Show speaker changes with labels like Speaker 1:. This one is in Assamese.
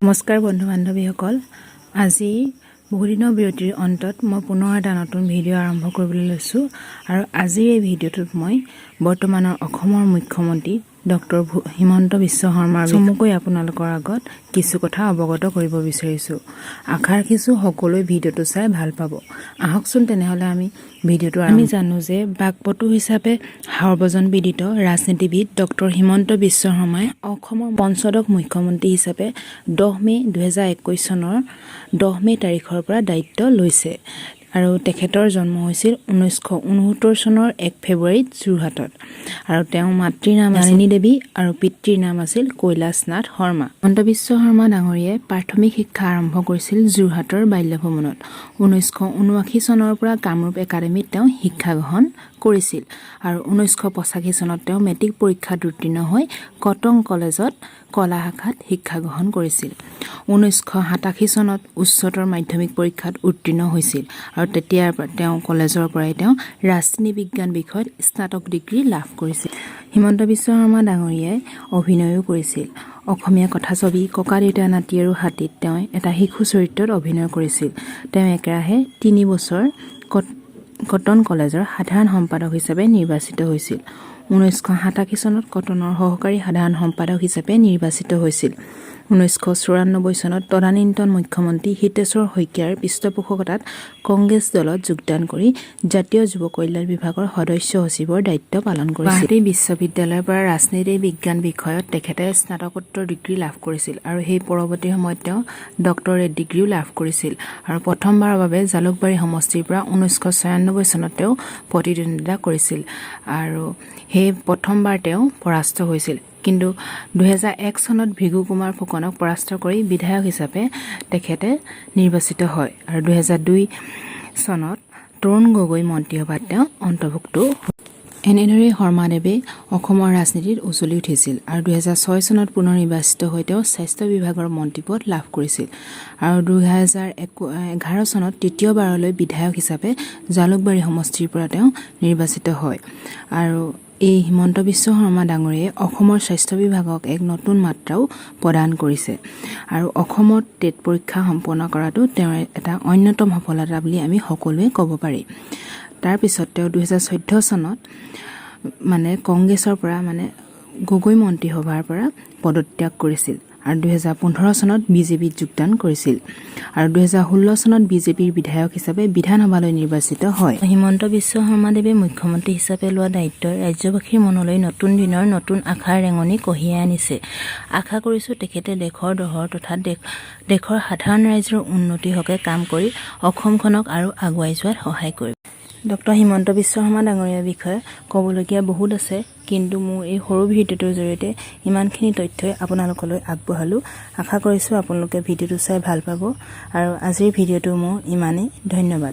Speaker 1: নমস্কাৰ বন্ধু বান্ধৱীসকল, আজি বহুদিনৰ বিৰতিৰ অন্তত মই পুনৰ এটা নতুন ভিডিঅ' আৰম্ভ কৰিবলৈ লৈছোঁ। আৰু আজিৰ এই ভিডিঅ'টোত মই বৰ্তমানৰ অসমৰ মুখ্যমন্ত্ৰী ডক্টৰ হিমন্ত বিশ্ব শৰ্মাৰ চমুকৈ আপোনালোকৰ আগত কিছু কথা অৱগত কৰিব বিচাৰিছোঁ। আশা ৰাখিছোঁ সকলোৱে ভিডিঅ'টো চাই ভাল পাব। আহকচোন তেনেহ'লে আমি ভিডিঅ'টো আমি জানো যে বাকপটু হিচাপে সৰ্বজন বিদিত ৰাজনীতিবিদ ডক্টৰ হিমন্ত বিশ্ব শৰ্মাই অসমৰ পঞ্চদশ মুখ্যমন্ত্ৰী হিচাপে 10 মে' 2021 চনৰ 10 মে' তাৰিখৰ পৰা দায়িত্ব লৈছে। আৰু তেখেতৰ জন্ম হৈছিল 1969 চনৰ 1 ফেব্ৰুৱাৰীত যোৰহাটত। আৰু তেওঁৰ মাতৃৰ নাম নলিনী দেৱী আৰু পিতৃৰ নাম আছিল কৈলাশ নাথ শৰ্মা। হিমন্ত বিশ্ব শৰ্মা ডাঙৰীয়াই প্ৰাথমিক শিক্ষা আৰম্ভ কৰিছিল যোৰহাটৰ বাল্যভৱনত। 1979 চনৰ পৰা কামৰূপ একাডেমীত তেওঁ শিক্ষা গ্ৰহণ কৰিছিল। আৰু 1985 চনত তেওঁ মেট্ৰিক পৰীক্ষাত উত্তীৰ্ণ হৈ কটন কলেজত কলা শাখাত শিক্ষা গ্ৰহণ কৰিছিল। 1987 চনত উচ্চতৰ মাধ্যমিক পৰীক্ষাত উত্তীৰ্ণ হৈছিল। আৰু তেতিয়াৰ পৰা তেওঁ কলেজৰ পৰাই তেওঁ ৰাজনীতি বিজ্ঞান বিষয়ত স্নাতক ডিগ্ৰী লাভ কৰিছিল। হিমন্ত বিশ্ব শৰ্মা ডাঙৰীয়াই অভিনয়ো কৰিছিল। অসমীয়া কথাছবি ককা দেউতা নাতি আৰু হাতীত তেওঁ এটা শিশু চৰিত্ৰত অভিনয় কৰিছিল। তেওঁ একেৰাহে 3 বছৰ কটন কলেজৰ সাধাৰণ সম্পাদক হিচাপে নিৰ্বাচিত হৈছিল। 1987 চনত কটনৰ সহকাৰী সাধাৰণ সম্পাদক হিচাপে নিৰ্বাচিত হৈছিল। 1994 চনত তদানীন্তন মুখ্যমন্ত্ৰী হিতেশ্বৰ শইকীয়াৰ পৃষ্ঠপোষকতাত কংগ্ৰেছ দলত যোগদান কৰি জাতীয় যুৱ কল্যাণ বিভাগৰ সদস্য সচিবৰ দায়িত্ব পালন কৰিছিল। গুৱাহাটী বিশ্ববিদ্যালয়ৰ পৰা ৰাজনীতি বিজ্ঞান বিষয়ত তেখেতে স্নাতকোত্তৰ ডিগ্ৰী লাভ কৰিছিল। আৰু সেই পৰৱৰ্তী সময়ত তেওঁ ডক্টৰেট ডিগ্ৰীও লাভ কৰিছিল। আৰু প্ৰথমবাৰৰ বাবে জালুকবাৰী সমষ্টিৰ পৰা 1996 চনত তেওঁ প্ৰতিদ্বন্দ্বিতা কৰিছিল। আৰু সেই প্ৰথমবাৰ তেওঁ পৰাস্ত হৈছিল। কিন্তু 2001 চনত ভৃগু কুমাৰ ফুকনক পৰাস্ত কৰি বিধায়ক হিচাপে তেখেতে নিৰ্বাচিত হয়। আৰু 2002 চনত তৰুণ গগৈ মন্ত্ৰীসভাত তেওঁ অন্তৰ্ভুক্ত হয়। এনেদৰে শৰ্মাদেৱে অসমৰ ৰাজনীতিত উজলি উঠিছিল। আৰু 2006 চনত পুনৰ নিৰ্বাচিত হৈ তেওঁ স্বাস্থ্য বিভাগৰ মন্ত্ৰীপদ লাভ কৰিছিল। আৰু 2011 চনত তৃতীয়বাৰলৈ বিধায়ক হিচাপে জালুকবাৰী সমষ্টিৰ পৰা তেওঁ নিৰ্বাচিত হয়। আৰু এই হিমন্ত বিশ্ব শৰ্মা ডাঙৰীয়াই অসমৰ স্বাস্থ্য বিভাগক এক নতুন মাত্ৰাও প্ৰদান কৰিছে। আৰু অসমত টেট পৰীক্ষা সম্পন্ন কৰাটো তেওঁৰ এটা অন্যতম সফলতা বুলি আমি সকলোৱে ক'ব পাৰি। তাৰপিছত তেওঁ 2014 চনত কংগ্ৰেছৰ পৰা গগৈ মন্ত্ৰীসভাৰ পৰা পদত্যাগ কৰিছিল। আৰু 2015 চনত বিজেপিত যোগদান কৰিছিল। আৰু 2016 চনত বিজেপিৰ বিধায়ক হিচাপে বিধানসভালৈ নিৰ্বাচিত হয়। হিমন্ত বিশ্ব শৰ্মাদেৱে মুখ্যমন্ত্ৰী হিচাপে লোৱা দায়িত্বই ৰাজ্যবাসীৰ মনলৈ নতুন দিনৰ নতুন আশাৰ ৰেঙনি কঢ়িয়াই আনিছে। আশা কৰিছোঁ তেখেতে দেশৰ দহৰ তথা দেশৰ সাধাৰণ ৰাইজৰ উন্নতিৰ হকে কাম কৰি অসমখনক আৰু আগুৱাই যোৱাত সহায় কৰিব। ডক্টৰ হিমন্ত বিশ্ব শৰ্মা ডাঙৰীয়াৰ বিষয়ে ক'বলগীয়া বহুত আছে, কিন্তু মোৰ এই সৰু ভিডিঅ'টোৰ জৰিয়তে ইমানখিনি তথ্যই আপোনালোকলৈ আগবঢ়ালোঁ। আশা কৰিছোঁ আপোনালোকে ভিডিঅ'টো চাই ভাল পাব। আৰু আজিৰ ভিডিঅ'টো মোৰ ইমানেই। ধন্যবাদ।